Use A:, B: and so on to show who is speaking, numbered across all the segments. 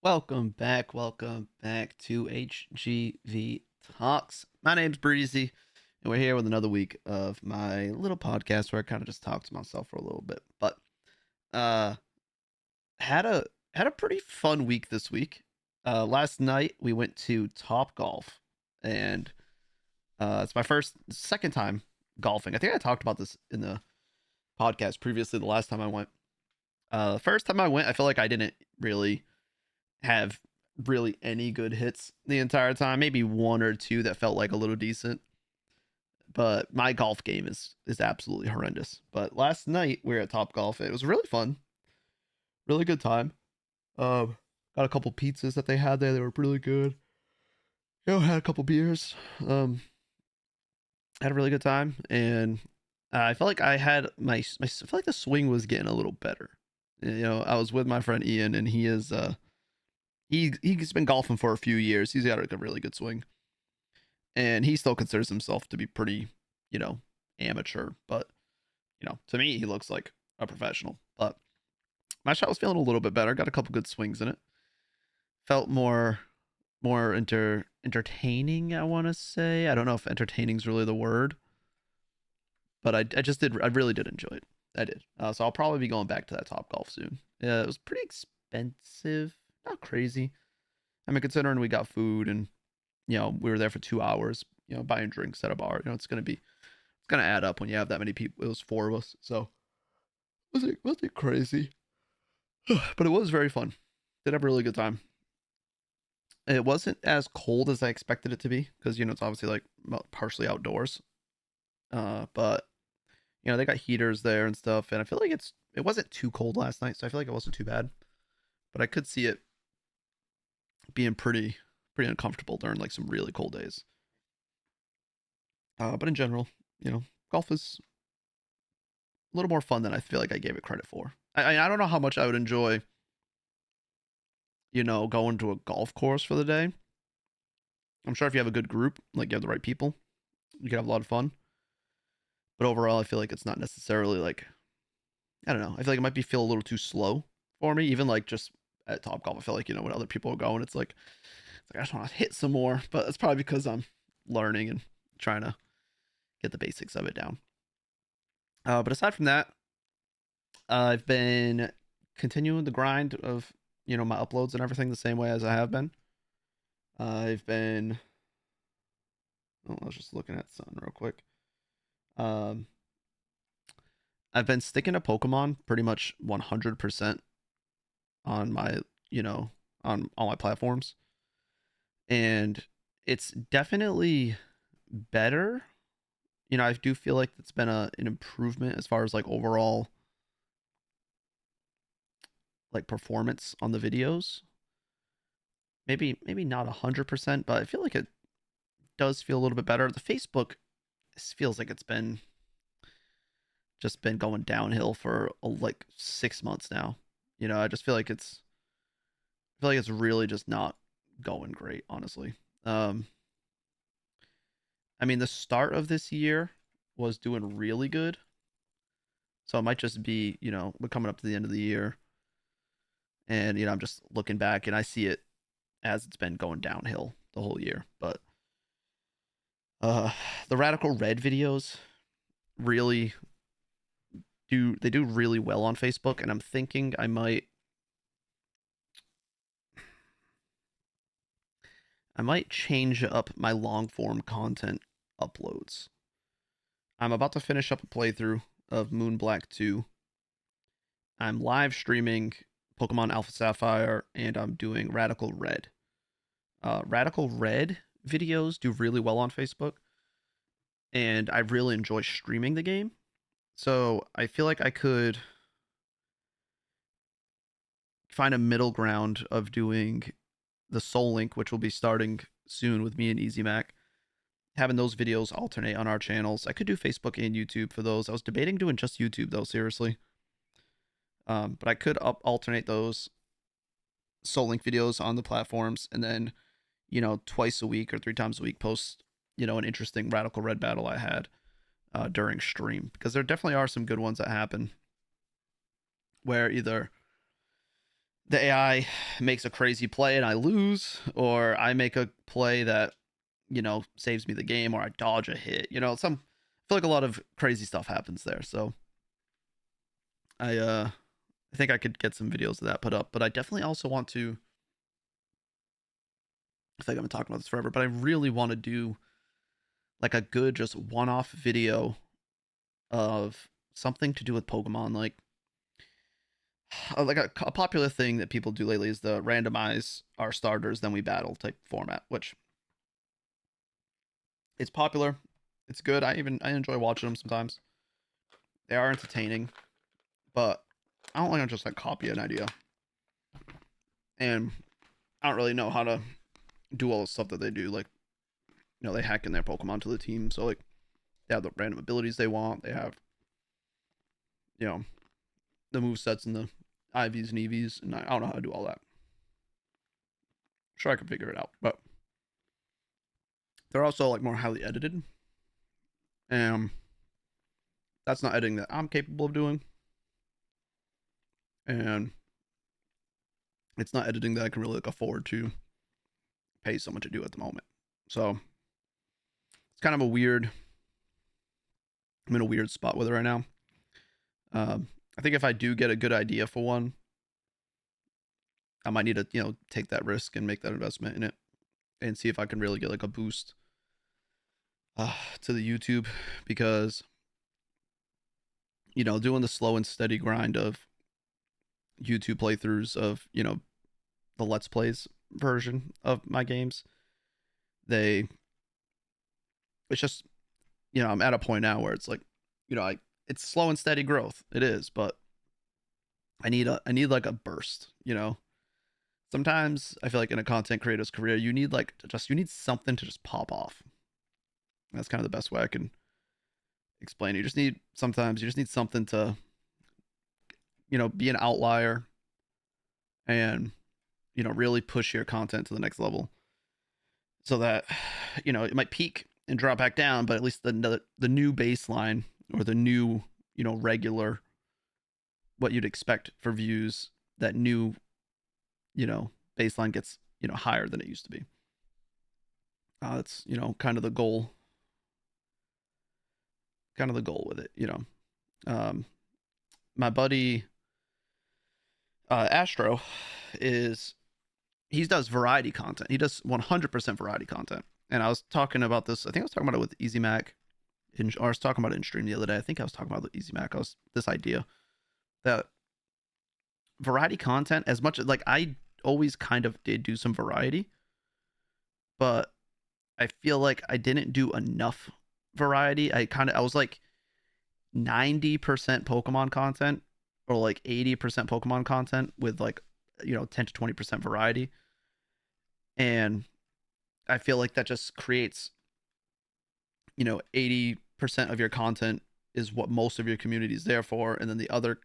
A: Welcome back to HGV Talks. My name's Breezy, and we're here with another week of my little podcast where I kind of just talk to myself for a little bit. But uh had a had a pretty fun week this week. Last night we went to Top Golf, and it's my second time golfing. I think I talked about this in the podcast previously. The last time I went, the first time I went, I feel like I didn't really have really any good hits the entire time. Maybe one or two that felt like a little decent. But my golf game is absolutely horrendous. But last night we were at Top Golf. It was really fun, really good time. Um, got a couple pizzas that they had there. They were really good. Had a couple beers. Had a really good time, and I felt like I had I felt like the swing was getting a little better. I was with my friend Ian, and he's been golfing for a few years. He's got a really good swing, and he still considers himself to be pretty, you know, amateur. But to me, he looks like a professional. But my shot was feeling a little bit better. Got a couple good swings in it. Felt more entertaining. I want to say. I don't know if entertaining is really the word, but I just did. I really did enjoy it. I did. So I'll probably be going back to that Top Golf soon. Yeah, it was pretty expensive. Not crazy. I mean, considering we got food and we were there for 2 hours, buying drinks at a bar. It's gonna add up when you have that many people. It was four of us, so was it crazy? But it was very fun. Did have a really good time. It wasn't as cold as I expected it to be because it's obviously like partially outdoors. But they got heaters there and stuff, and I feel like it wasn't too cold last night, so I feel like it wasn't too bad. But I could see it being pretty uncomfortable during like some really cold days. But in general, golf is a little more fun than I feel like I gave it credit for. I don't know how much I would enjoy, going to a golf course for the day. I'm sure if you have a good group, like you have the right people, you could have a lot of fun. But overall, I feel like it's not necessarily like I don't know. I feel like it might be feel a little too slow for me. Even like just at Top Golf, I feel like when other people are going, it's like I just want to hit some more. But it's probably because I'm learning and trying to get the basics of it down. But aside from that, I've been continuing the grind of my uploads and everything the same way as I have been. I've been. Oh, I was just looking at something real quick. Um, I've been sticking to Pokemon pretty much 100% on my on all my platforms, and it's definitely better. I do feel like it's been an improvement as far as like overall like performance on the videos. Maybe not 100%, but I feel like it does feel a little bit better. The Facebook feels like it's been going downhill for like 6 months now. I just feel like it's really just not going great, honestly. Um, I mean, the start of this year was doing really good, so it might just be we're coming up to the end of the year, and I'm just looking back and I see it as it's been going downhill the whole year. But uh, the Radical Red videos really do really well on Facebook, and I'm thinking I might change up my long form content uploads. I'm about to finish up a playthrough of Moon Black 2. I'm live streaming Pokemon Alpha Sapphire, and I'm doing Radical Red. Radical Red videos do really well on Facebook, and I really enjoy streaming the game. So I feel like I could find a middle ground of doing the Soul Link, which will be starting soon with me and Easy Mac, having those videos alternate on our channels. I could do Facebook and YouTube for those. I was debating doing just YouTube though, seriously. But I could alternate those Soul Link videos on the platforms, and then twice a week or three times a week post an interesting Radical Red battle I had during stream, because there definitely are some good ones that happen where either the AI makes a crazy play and I lose, or I make a play that, saves me the game, or I dodge a hit. I feel like a lot of crazy stuff happens there. So I think I could get some videos of that put up, but I definitely also want to. I think I've been talking about this forever, but I really want to do like a good just one-off video of something to do with Pokemon. Like a popular thing that people do lately is the randomize our starters, then we battle type format, which it's popular. It's good. I enjoy watching them sometimes. They are entertaining, but I don't want to just like copy an idea, and I don't really know how to do all the stuff that they do. Like, they hack in their Pokemon to the team, so like they have the random abilities they want. They have, you know, the move sets and the IVs and EVs, and I don't know how to do all that. Sure, I can figure it out, but they're also like more highly edited, and that's not editing that I'm capable of doing, and it's not editing that I can really like afford to pay someone to do at the moment. So it's kind of a weird. I'm in a weird spot with it right now. I think if I do get a good idea for one, I might need to take that risk and make that investment in it and see if I can really get like a boost to the YouTube, because doing the slow and steady grind of YouTube playthroughs of the Let's Plays version of my games, they it's just I'm at a point now where it's like I it's slow and steady growth. It is, but I need like a burst. Sometimes I feel like in a content creator's career, you need you need something to just pop off. That's kind of the best way I can explain it. You just need something to be an outlier and really push your content to the next level, so that it might peak and drop back down, but at least the new baseline, or the new regular, what you'd expect for views, that new baseline gets higher than it used to be. That's kind of the goal, with it. Um, my buddy Astro is he does variety content. He does 100% variety content. And I was talking about this. I think I was talking about it with Easy Mac, or I was talking about it in stream the other day. I think I was talking about Easy Mac. I was this idea that variety content, as much as like I always kind of did do some variety, but I feel like I didn't do enough variety. I was like 90% Pokemon content, or like 80% Pokemon content with like 10 to 20% variety. And I feel like that just creates 80% of your content is what most of your community is there for, and then the other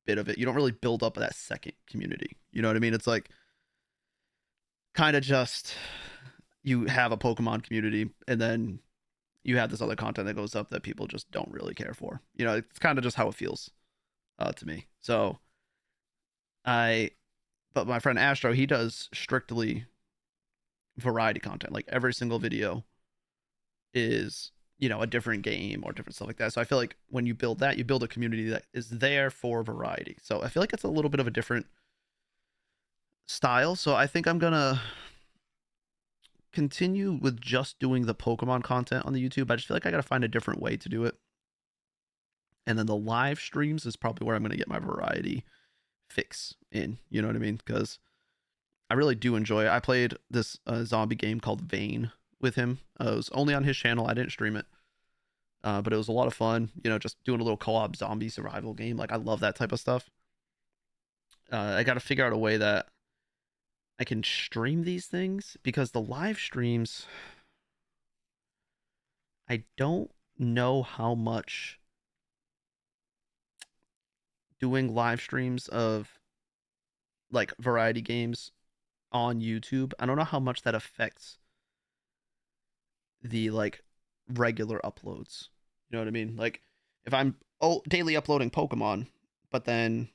A: bit of it, you don't really build up that second community. You know what I mean? It's like kind of just you have a Pokemon community, and then you have this other content that goes up that people just don't really care for. It's kind of just how it feels to me. So I, but my friend Astro, he does strictly variety content. Like every single video is a different game or different stuff like that. So I feel like when you build that, you build a community that is there for variety. So I feel like it's a little bit of a different style. So I think I'm gonna continue with just doing the Pokemon content on the YouTube. I just feel like I gotta find a different way to do it. And then the live streams is probably where I'm gonna get my variety fix in. You know what I mean? Because I really do enjoy it. I played this zombie game called Vane with him. It was only on his channel. I didn't stream it. But it was a lot of fun, just doing a little co-op zombie survival game. Like I love that type of stuff. I got to figure out a way that I can stream these things, because the live streams, I don't know how much doing live streams of like variety games on YouTube, I don't know how much that affects the like regular uploads. You know what I mean? Like if I'm daily uploading Pokemon, but then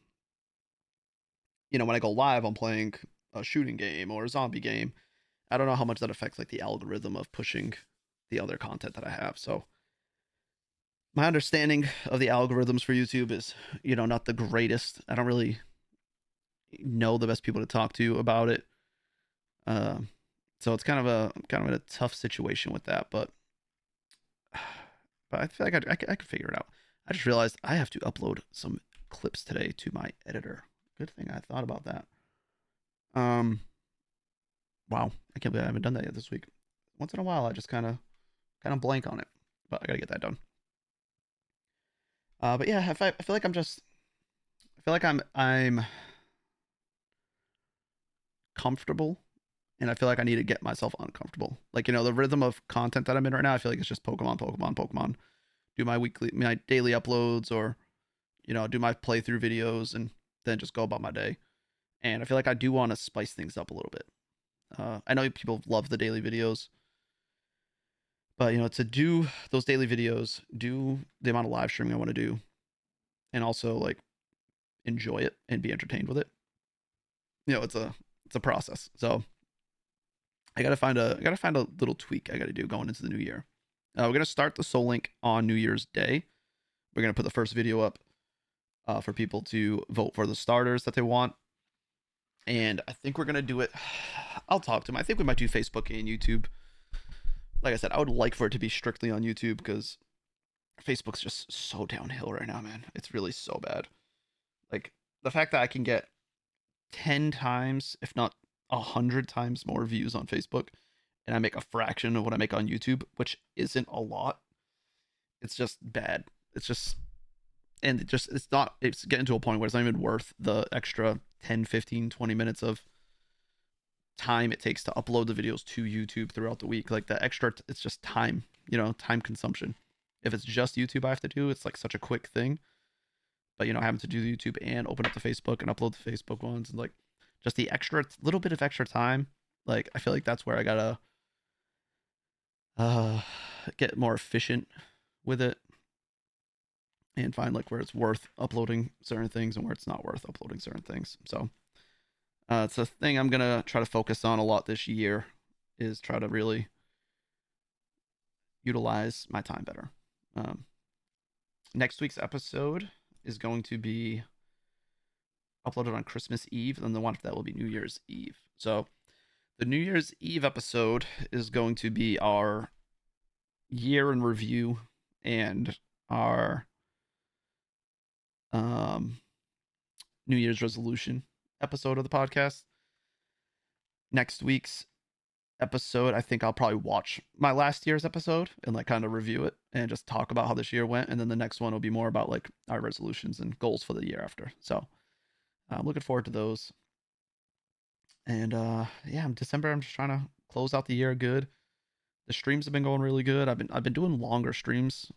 A: when I go live, I'm playing a shooting game or a zombie game. I don't know how much that affects like the algorithm of pushing the other content that I have. So my understanding of the algorithms for YouTube is, not the greatest. I don't really know the best people to talk to about it. Um, so it's kind of in a tough situation with that, but I feel like I could figure it out. I just realized I have to upload some clips today to my editor. Good thing I thought about that. Um, wow, I can't believe I haven't done that yet this week. Once in a while, I just kind of blank on it, but I gotta get that done. But yeah, I feel like I feel like I'm comfortable, and I feel like I need to get myself uncomfortable. Like the rhythm of content that I'm in right now, I feel like it's just Pokemon, Pokemon, Pokemon. Do my daily uploads, or do my playthrough videos, and then just go about my day. And I feel like I do want to spice things up a little bit. I know people love the daily videos, but to do those daily videos, do the amount of live streaming I want to do, and also like enjoy it and be entertained with it. It's a process. So I gotta find a little tweak I gotta do going into the new year. We're gonna start the Soul Link on New Year's Day. We're gonna put the first video up for people to vote for the starters that they want, and I think we're gonna do it. I'll talk to them. I think we might do Facebook and YouTube. Like I said, I would like for it to be strictly on YouTube because Facebook's just so downhill right now, man. It's really so bad. Like the fact that I can get 10 times, if not 100 times more views on Facebook, and I make a fraction of what I make on YouTube, which isn't a lot. It's just bad. It's just, and it's getting to a point where it's not even worth the extra 10, 15, 20 minutes of time it takes to upload the videos to YouTube throughout the week. Like the extra, it's just time, time consumption. If it's just YouTube I have to do, it's like such a quick thing. But having to do the YouTube and open up the Facebook and upload the Facebook ones, and like just the extra little bit of extra time, like I feel like that's where I gotta uh get more efficient with it and find like where it's worth uploading certain things and where it's not worth uploading certain things. So it's a thing I'm gonna try to focus on a lot this year, is try to really utilize my time better. Um, Next week's episode is going to be uploaded on Christmas Eve, and the one after that will be New Year's Eve. So the New Year's Eve episode is going to be our year in review and our um, New Year's resolution episode of the podcast. Next week's episode, I think I'll probably watch my last year's episode and like kind of review it and just talk about how this year went. And then the next one will be more about like our resolutions and goals for the year after. So I'm looking forward to those. And yeah, in December, I'm just trying to close out the year good. The streams have been going really good. I've been doing longer streams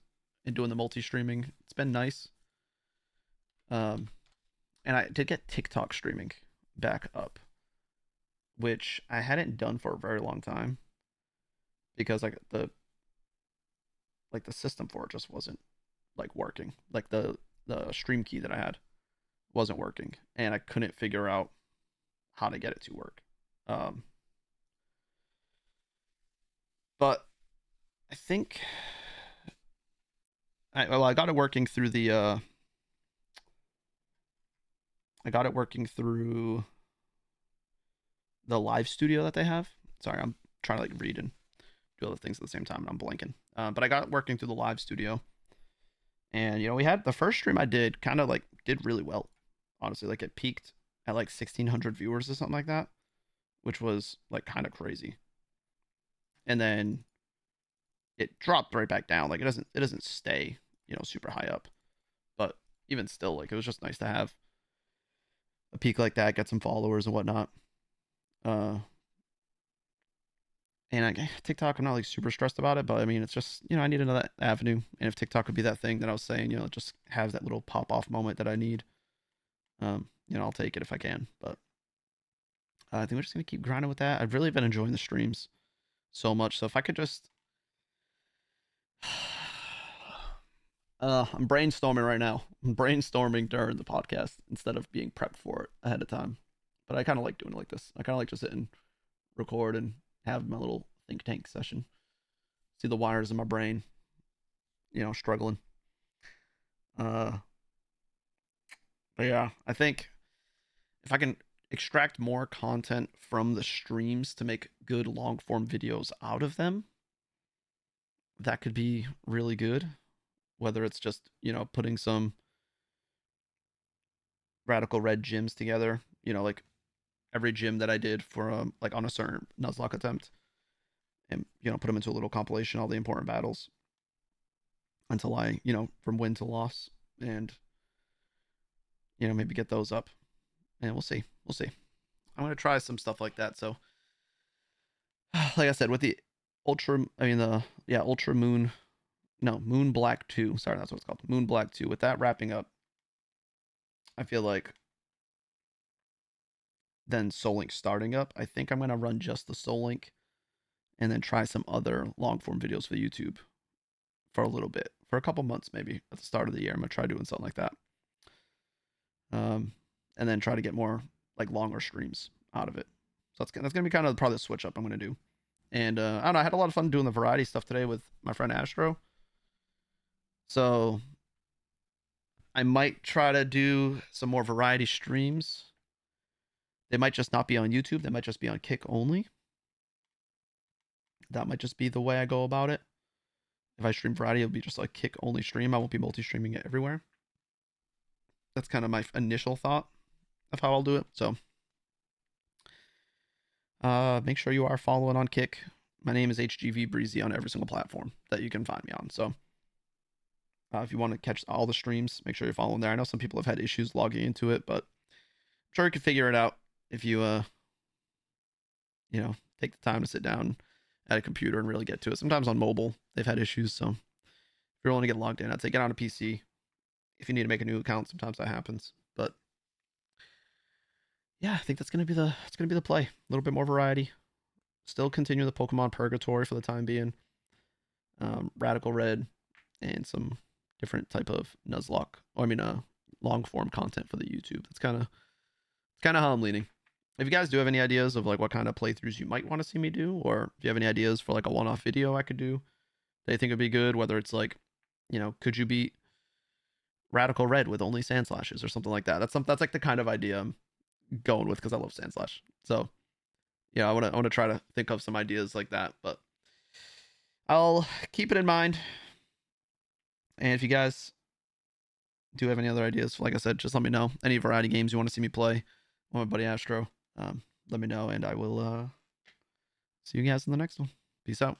A: and doing the multi-streaming. It's been nice. Um, and I did get TikTok streaming back up, which I hadn't done for a very long time because like the system for it just wasn't like working. Like the stream key that I had wasn't working, and I couldn't figure out how to get it to work. Um, but I think I got it working through I got it working through the live studio that they have. Sorry, I'm trying to like read and do other things at the same time, and I'm blanking. But I got it working through the live studio, and we had the first stream I did kind of like did really well, honestly. Like it peaked at like 1,600 viewers or something like that, which was like kind of crazy. And then it dropped right back down. Like it doesn't stay super high up, but even still, like it was just nice to have a peak like that, get some followers and whatnot. Uh, and TikTok, I'm not like super stressed about it, but I mean, it's just I need another avenue. And if TikTok could be that thing that I was saying, just have that little pop off moment that I need, I'll take it if I can. But I think we're just gonna keep grinding with that. I've really been enjoying the streams so much. So if I could just I'm brainstorming right now. I'm brainstorming during the podcast instead of being prepped for it ahead of time. But I kind of like doing it like this. I kind of like just sitting, record, and have my little think tank session. See the wires in my brain, struggling. Uh, but yeah, I think if I can extract more content from the streams to make good long form videos out of them, that could be really good. Whether it's just, putting some radical red gyms together, like every gym that I did for like on a certain Nuzlocke attempt, and put them into a little compilation, all the important battles until I, from win to loss, and maybe get those up, and we'll see, we'll see. I'm gonna try some stuff like that. So, like I said, with the ultra, I mean the ultra moon, no moon black 2. Sorry, that's what it's called, moon black 2. With that wrapping up, I feel like then Soul Link starting up, I think I'm gonna run just the Soul Link and then try some other long form videos for YouTube for a little bit, for a couple months maybe at the start of the year. I'm gonna try doing something like that, and then try to get more like longer streams out of it. So that's gonna be kind of probably the switch up I'm gonna do. And I don't know, I had a lot of fun doing the variety stuff today with my friend Astro. So I might try to do some more variety streams. They might just not be on YouTube. They might just be on Kick only. That might just be the way I go about it. If I stream variety, it'll be just like Kick only stream. I won't be multi-streaming it everywhere. That's kind of my initial thought of how I'll do it. So make sure you are following on Kick. My name is HGV Breezy on every single platform that you can find me on. So if you want to catch all the streams, make sure you're following there. I know some people have had issues logging into it, but I'm sure you can figure it out if you take the time to sit down at a computer and really get to it. Sometimes on mobile they've had issues, so if you're willing to get logged in, I'd say get on a PC. If you need to make a new account, sometimes that happens. But yeah, I think that's gonna be the play. A little bit more variety. Still continue the Pokemon Purgatory for the time being. Radical Red and some different type of Nuzlocke. Or I mean, long form content for the YouTube. That's kind of how I'm leaning. If you guys do have any ideas of like what kind of playthroughs you might want to see me do, or if you have any ideas for like a one-off video I could do that you think would be good, whether it's like, could you beat Radical Red with only Sand Slashes or something like that? That's like the kind of idea I'm going with because I love Sand Slash. So yeah, I want to try to think of some ideas like that, but I'll keep it in mind. And if you guys do have any other ideas, like I said, just let me know. Any variety games you want to see me play with my buddy Astro, let me know, and I will see you guys in the next one. Peace out.